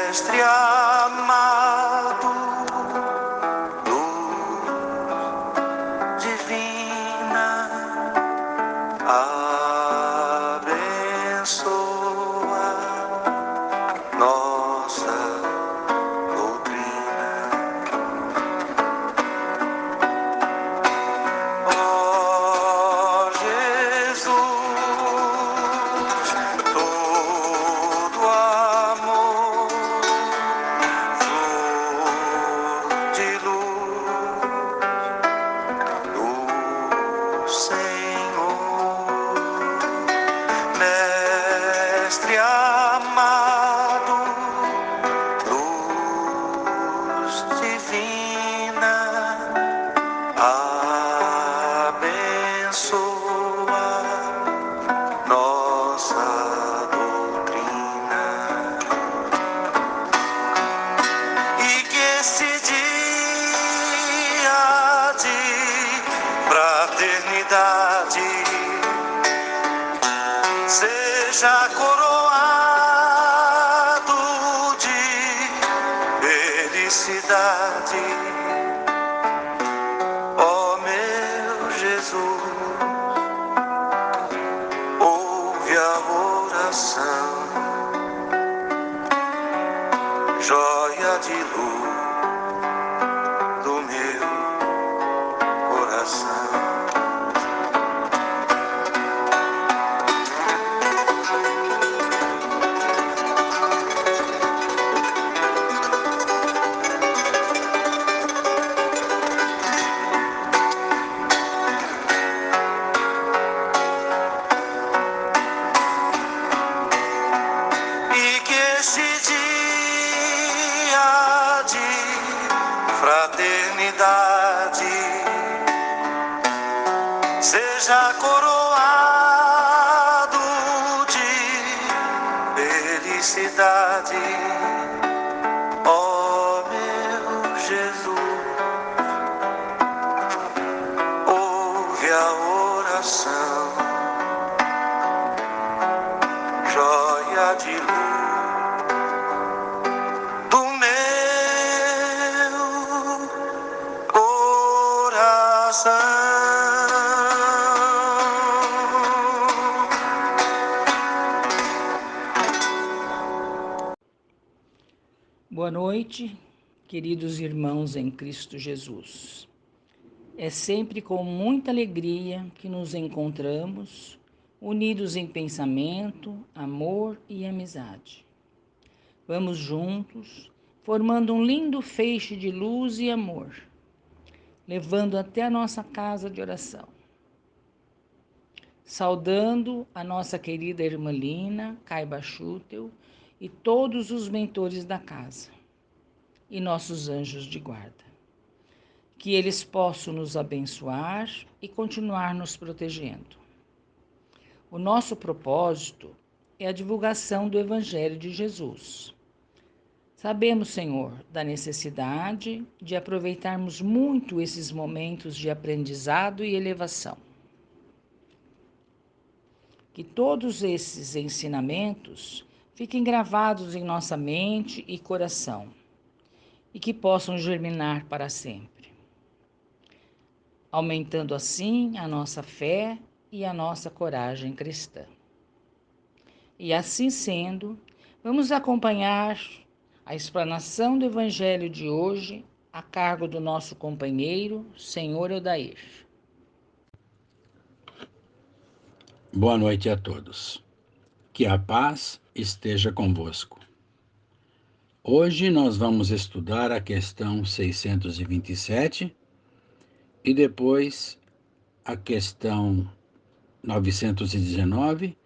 Mestre amado, luz divina, abençoa nossa doutrina. Ó Jesus, todo amor, flor de luz do Senhor. Mestre amado, luz divina, abençoa nossa doutrina. E que esse dia de fraternidade seja coroado de felicidade. Ó meu Jesus, ouve a oração, joia de luz do meu coração. E que esse dia de fraternidade seja coroado de felicidade. Ó meu Jesus, ouve a oração, joia de luz do meu coração. Boa noite, queridos irmãos em Cristo Jesus. É sempre com muita alegria que nos encontramos, unidos em pensamento, amor e amizade. Vamos juntos, formando um lindo feixe de luz e amor, levando até a nossa casa de oração. Saudando a nossa querida irmã Lina, Caiba Schutel e todos os mentores da casa e nossos anjos de guarda. Que eles possam nos abençoar e continuar nos protegendo. O nosso propósito é a divulgação do Evangelho de Jesus. Sabemos, Senhor, da necessidade de aproveitarmos muito esses momentos de aprendizado e elevação. Que todos esses ensinamentos fiquem gravados em nossa mente e coração e que possam germinar para sempre, aumentando assim a nossa fé e a nossa coragem cristã. E assim sendo, vamos acompanhar a explanação do Evangelho de hoje a cargo do nosso companheiro, Senhor Odair. Boa noite a todos. Que a paz esteja convosco. Hoje nós vamos estudar a questão 627 e depois a questão 919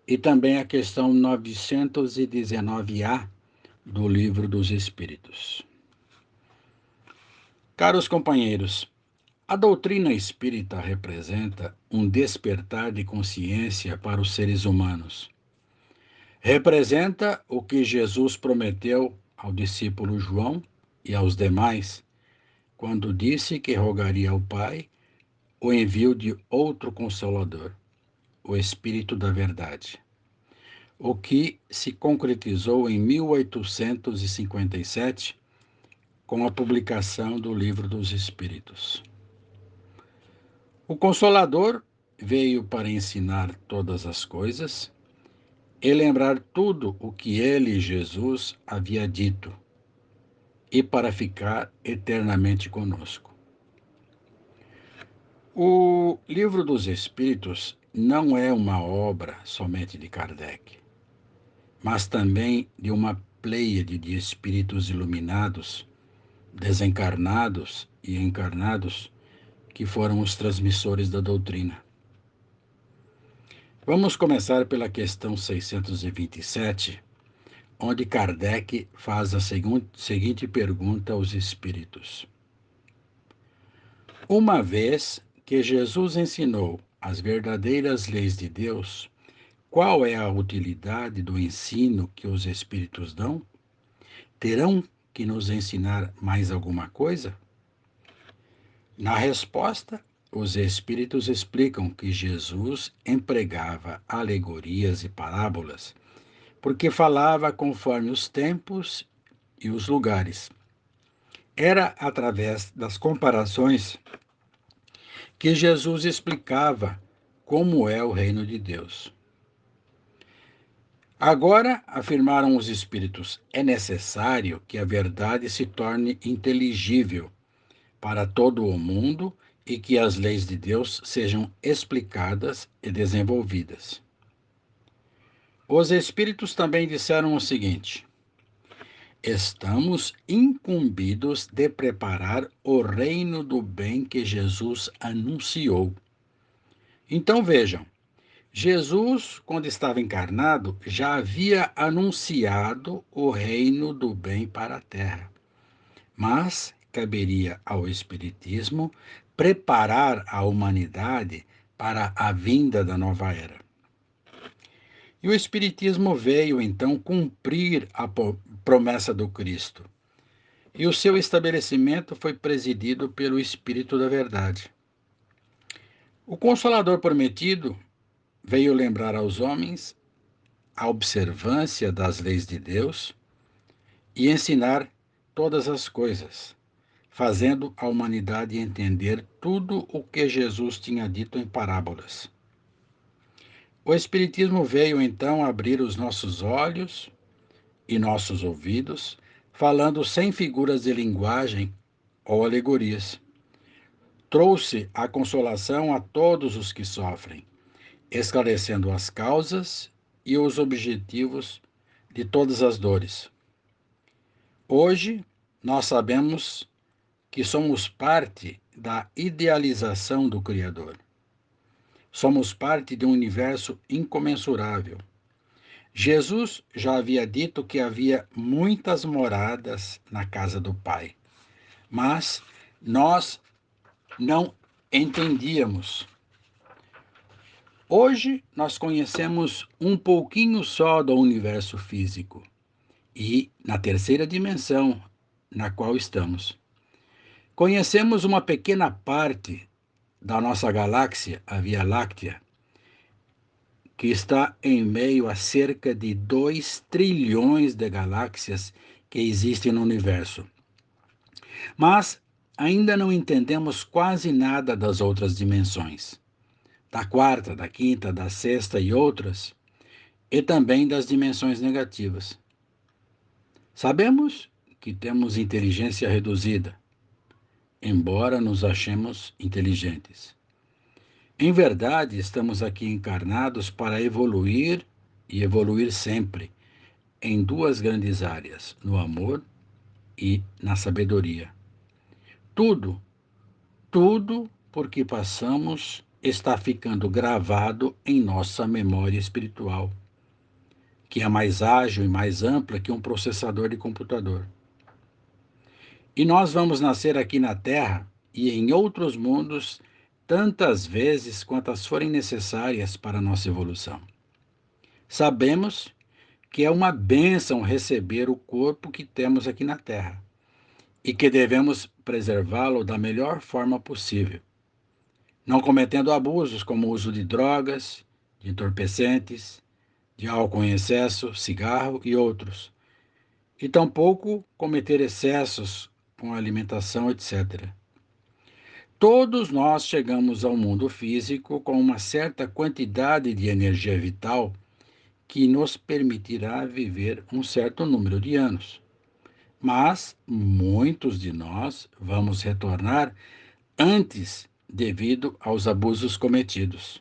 e também a questão 919A do Livro dos Espíritos. Caros companheiros, a doutrina espírita representa um despertar de consciência para os seres humanos. Representa o que Jesus prometeu ao discípulo João e aos demais, quando disse que rogaria ao Pai o envio de outro Consolador, o Espírito da Verdade, o que se concretizou em 1857 com a publicação do Livro dos Espíritos. O Consolador veio para ensinar todas as coisas e lembrar tudo o que ele, Jesus, havia dito, e para ficar eternamente conosco. O Livro dos Espíritos não é uma obra somente de Kardec, mas também de uma pleiade de espíritos iluminados, desencarnados e encarnados, que foram os transmissores da doutrina. Vamos começar pela questão 627, onde Kardec faz a seguinte pergunta aos espíritos. Uma vez que Jesus ensinou as verdadeiras leis de Deus, qual é a utilidade do ensino que os espíritos dão? Terão que nos ensinar mais alguma coisa? Na resposta, os espíritos explicam que Jesus empregava alegorias e parábolas, porque falava conforme os tempos e os lugares. Era através das comparações que Jesus explicava como é o reino de Deus. Agora, afirmaram os espíritos, é necessário que a verdade se torne inteligível para todo o mundo e que as leis de Deus sejam explicadas e desenvolvidas. Os espíritos também disseram o seguinte: estamos incumbidos de preparar o reino do bem que Jesus anunciou. Então vejam, Jesus, quando estava encarnado, já havia anunciado o reino do bem para a terra. Mas caberia ao Espiritismo preparar a humanidade para a vinda da nova era. E o Espiritismo veio, então, cumprir a promessa do Cristo. E o seu estabelecimento foi presidido pelo Espírito da Verdade. O Consolador prometido veio lembrar aos homens a observância das leis de Deus e ensinar todas as coisas, fazendo a humanidade entender tudo o que Jesus tinha dito em parábolas. O Espiritismo veio então abrir os nossos olhos e nossos ouvidos, falando sem figuras de linguagem ou alegorias. Trouxe a consolação a todos os que sofrem, esclarecendo as causas e os objetivos de todas as dores. Hoje, nós sabemos que somos parte da idealização do Criador. Somos parte de um universo incomensurável. Jesus já havia dito que havia muitas moradas na casa do Pai, mas nós não entendíamos. Hoje nós conhecemos um pouquinho só do universo físico e na terceira dimensão na qual estamos. Conhecemos uma pequena parte da nossa galáxia, a Via Láctea, que está em meio a cerca de 2 trilhões de galáxias que existem no universo. Mas ainda não entendemos quase nada das outras dimensões, da quarta, da quinta, da sexta e outras, e também das dimensões negativas. Sabemos que temos inteligência reduzida, embora nos achemos inteligentes. Em verdade, estamos aqui encarnados para evoluir e evoluir sempre em 2 grandes áreas, no amor e na sabedoria. Tudo porque passamos está ficando gravado em nossa memória espiritual, que é mais ágil e mais ampla que um processador de computador. E nós vamos nascer aqui na Terra e em outros mundos tantas vezes quantas forem necessárias para a nossa evolução. Sabemos que é uma bênção receber o corpo que temos aqui na Terra e que devemos preservá-lo da melhor forma possível, não cometendo abusos como o uso de drogas, de entorpecentes, de álcool em excesso, cigarro e outros, e tampouco cometer excessos com a alimentação, etc. Todos nós chegamos ao mundo físico com uma certa quantidade de energia vital que nos permitirá viver um certo número de anos. Mas muitos de nós vamos retornar antes devido aos abusos cometidos.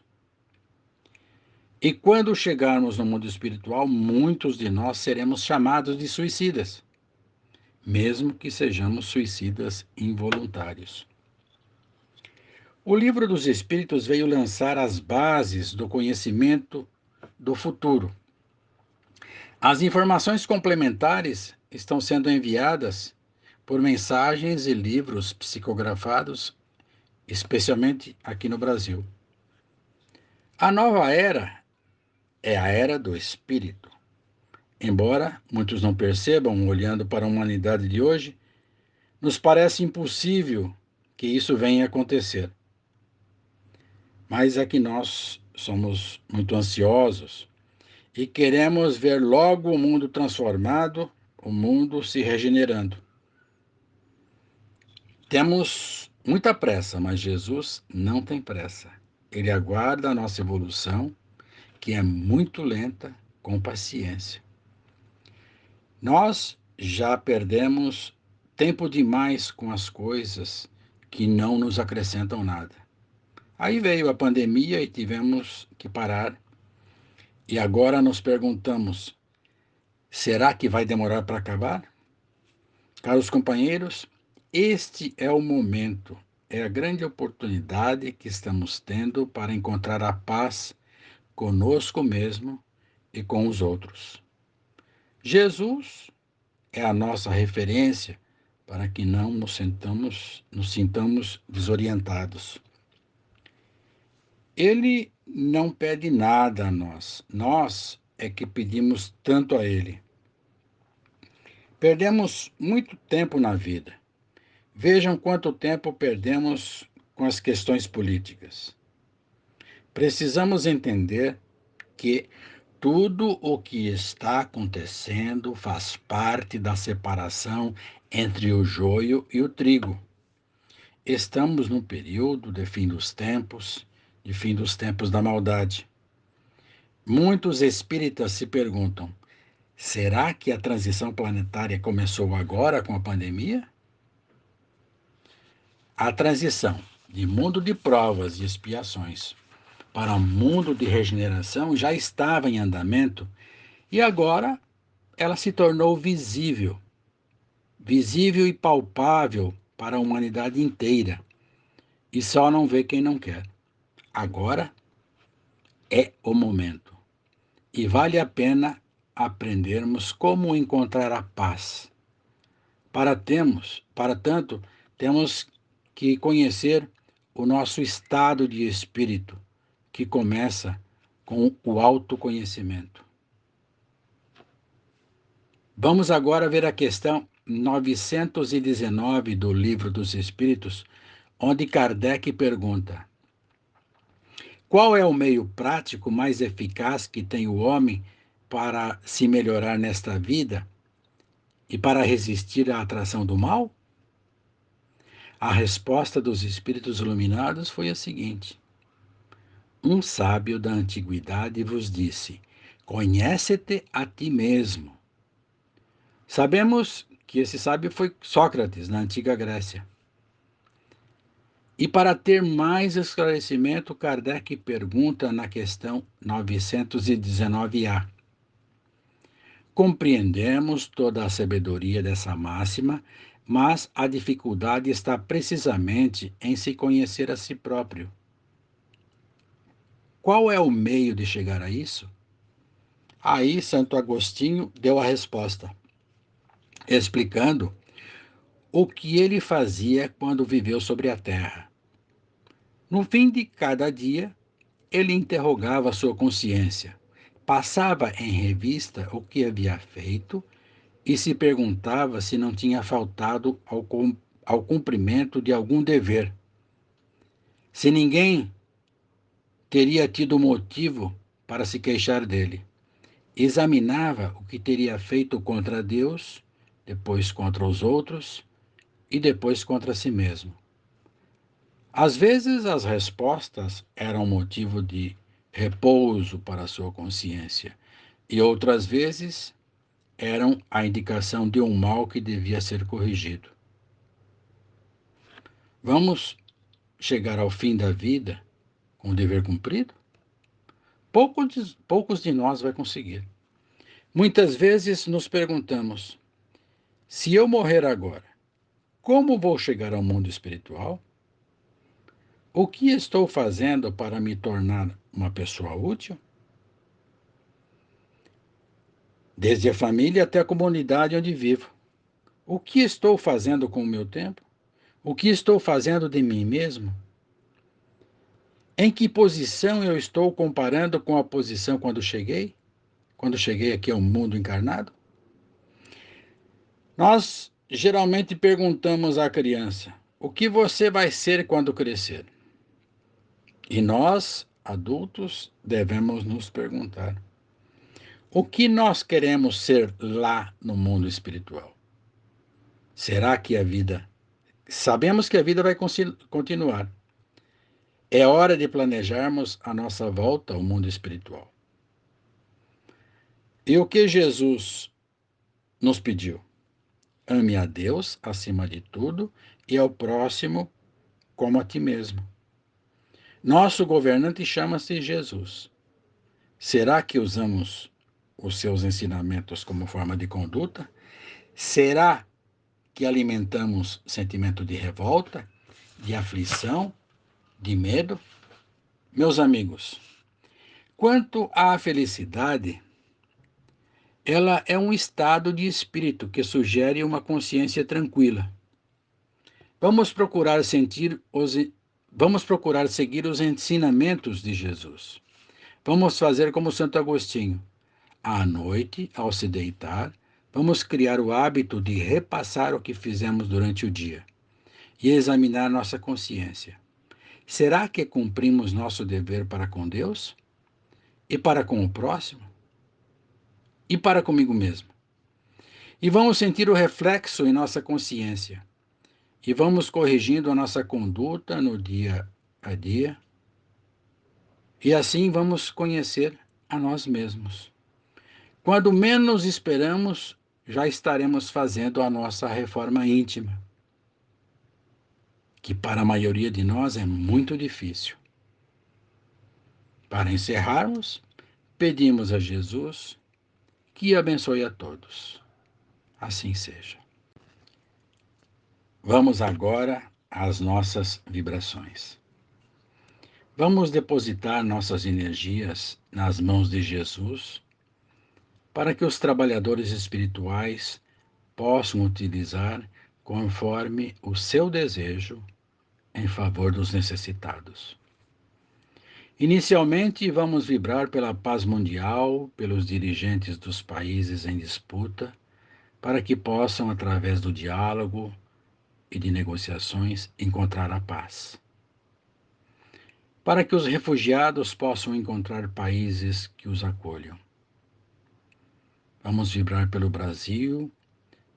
E quando chegarmos no mundo espiritual, muitos de nós seremos chamados de suicidas, mesmo que sejamos suicidas involuntários. O Livro dos Espíritos veio lançar as bases do conhecimento do futuro. As informações complementares estão sendo enviadas por mensagens e livros psicografados, especialmente aqui no Brasil. A nova era é a era do Espírito. Embora muitos não percebam, olhando para a humanidade de hoje, nos parece impossível que isso venha a acontecer. Mas é que nós somos muito ansiosos e queremos ver logo o mundo transformado, o mundo se regenerando. Temos muita pressa, mas Jesus não tem pressa. Ele aguarda a nossa evolução, que é muito lenta, com paciência. Nós já perdemos tempo demais com as coisas que não nos acrescentam nada. Aí veio a pandemia e tivemos que parar. E agora nos perguntamos: será que vai demorar para acabar? Caros companheiros, este é o momento, é a grande oportunidade que estamos tendo para encontrar a paz conosco mesmo e com os outros. Jesus é a nossa referência para que não nos sintamos desorientados. Ele não pede nada a nós é que pedimos tanto a Ele. Perdemos muito tempo na vida. Vejam quanto tempo perdemos com as questões políticas. Precisamos entender que tudo o que está acontecendo faz parte da separação entre o joio e o trigo. Estamos num período de fim dos tempos, de fim dos tempos da maldade. Muitos espíritas se perguntam: será que a transição planetária começou agora com a pandemia? A transição de mundo de provas e expiações para um mundo de regeneração já estava em andamento e agora ela se tornou visível e palpável para a humanidade inteira. E só não vê quem não quer. Agora é o momento. E vale a pena aprendermos como encontrar a paz. Para tanto, temos que conhecer o nosso estado de espírito, que começa com o autoconhecimento. Vamos agora ver a questão 919 do Livro dos Espíritos, onde Kardec pergunta: qual é o meio prático mais eficaz que tem o homem para se melhorar nesta vida e para resistir à atração do mal? A resposta dos Espíritos Iluminados foi a seguinte: um sábio da antiguidade vos disse: conhece-te a ti mesmo. Sabemos que esse sábio foi Sócrates, na antiga Grécia. E para ter mais esclarecimento, Kardec pergunta na questão 919A. Compreendemos toda a sabedoria dessa máxima, mas a dificuldade está precisamente em se conhecer a si próprio. Qual é o meio de chegar a isso? Aí Santo Agostinho deu a resposta, explicando o que ele fazia quando viveu sobre a terra. No fim de cada dia, ele interrogava sua consciência, passava em revista o que havia feito e se perguntava se não tinha faltado ao cumprimento de algum dever. Se ninguém teria tido motivo para se queixar dele. examinava o que teria feito contra Deus, depois contra os outros e depois contra si mesmo. Às vezes as respostas eram motivo de repouso para a sua consciência, e outras vezes eram a indicação de um mal que devia ser corrigido. Vamos chegar ao fim da vida com o dever cumprido? Poucos de nós vai conseguir. Muitas vezes nos perguntamos: se eu morrer agora, como vou chegar ao mundo espiritual? O que estou fazendo para me tornar uma pessoa útil? Desde a família até a comunidade onde vivo. O que estou fazendo com o meu tempo? O que estou fazendo de mim mesmo? Em que posição eu estou comparando com a posição quando cheguei? Quando cheguei aqui ao mundo encarnado? Nós geralmente perguntamos à criança: o que você vai ser quando crescer? E nós, adultos, devemos nos perguntar: o que nós queremos ser lá no mundo espiritual? Será que a vida. Sabemos que a vida vai continuar. É hora de planejarmos a nossa volta ao mundo espiritual. E o que Jesus nos pediu? Ame a Deus acima de tudo e ao próximo como a ti mesmo. Nosso governante chama-se Jesus. Será que usamos os seus ensinamentos como forma de conduta? Será que alimentamos sentimento de revolta, de aflição, de medo? Meus amigos, quanto à felicidade, ela é um estado de espírito que sugere uma consciência tranquila. Vamos procurar vamos procurar seguir os ensinamentos de Jesus. Vamos fazer como Santo Agostinho. À noite, ao se deitar, vamos criar o hábito de repassar o que fizemos durante o dia e examinar nossa consciência. Será que cumprimos nosso dever para com Deus? E para com o próximo? E para comigo mesmo? E vamos sentir o reflexo em nossa consciência. E vamos corrigindo a nossa conduta no dia a dia. E assim vamos conhecer a nós mesmos. Quando menos esperamos, já estaremos fazendo a nossa reforma íntima, que para a maioria de nós é muito difícil. Para encerrarmos, pedimos a Jesus que abençoe a todos. Assim seja. Vamos agora às nossas vibrações. Vamos depositar nossas energias nas mãos de Jesus para que os trabalhadores espirituais possam utilizar conforme o seu desejo em favor dos necessitados. Inicialmente, vamos vibrar pela paz mundial, pelos dirigentes dos países em disputa, para que possam, através do diálogo e de negociações, encontrar a paz. Para que os refugiados possam encontrar países que os acolham. Vamos vibrar pelo Brasil,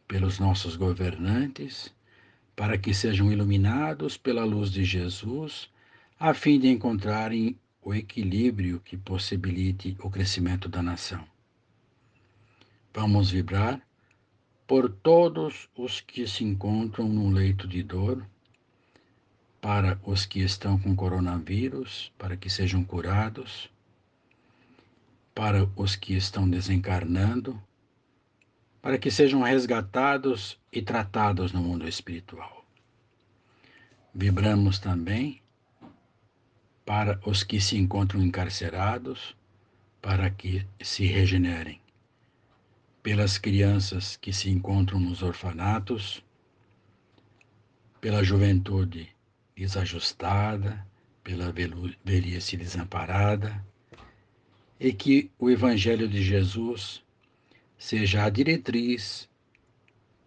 pelos nossos governantes, para que sejam iluminados pela luz de Jesus, a fim de encontrarem o equilíbrio que possibilite o crescimento da nação. Vamos vibrar por todos os que se encontram num leito de dor, para os que estão com coronavírus, para que sejam curados, para os que estão desencarnando, para que sejam resgatados e tratados no mundo espiritual. Vibramos também para os que se encontram encarcerados, para que se regenerem. Pelas crianças que se encontram nos orfanatos, pela juventude desajustada, pela velhice desamparada, e que o Evangelho de Jesus seja a diretriz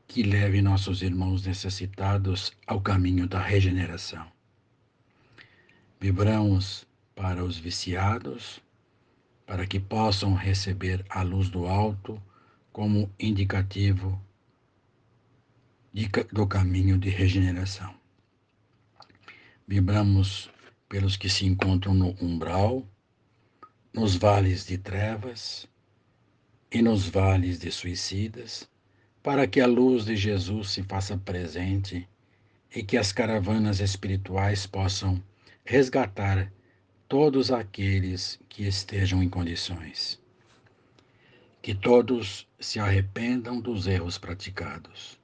que leve nossos irmãos necessitados ao caminho da regeneração. Vibramos para os viciados, para que possam receber a luz do alto como indicativo do caminho de regeneração. Vibramos pelos que se encontram no umbral, nos vales de trevas e nos vales de suicidas, para que a luz de Jesus se faça presente e que as caravanas espirituais possam resgatar todos aqueles que estejam em condições. Que todos se arrependam dos erros praticados.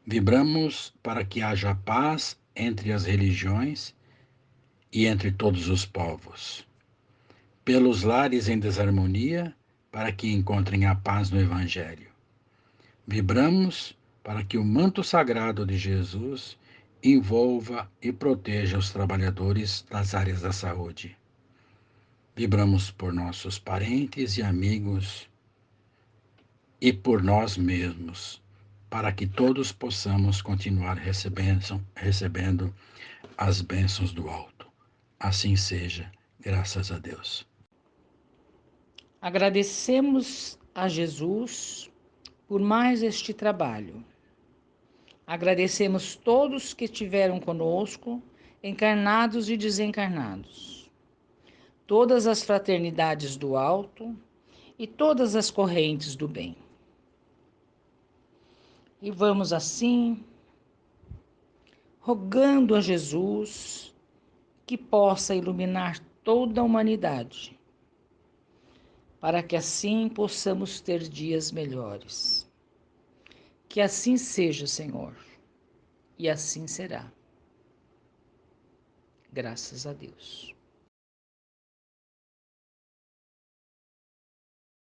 Vibramos para que haja paz entre as religiões e entre todos os povos. Pelos lares em desarmonia, para que encontrem a paz no Evangelho. Vibramos para que o manto sagrado de Jesus envolva e proteja os trabalhadores das áreas da saúde. Vibramos por nossos parentes e amigos e por nós mesmos, para que todos possamos continuar recebendo as bênçãos do alto. Assim seja, graças a Deus. Agradecemos a Jesus por mais este trabalho. Agradecemos todos que estiveram conosco, encarnados e desencarnados, todas as fraternidades do alto e todas as correntes do bem. E vamos assim, rogando a Jesus que possa iluminar toda a humanidade, para que assim possamos ter dias melhores. Que assim seja, Senhor, e assim será. Graças a Deus.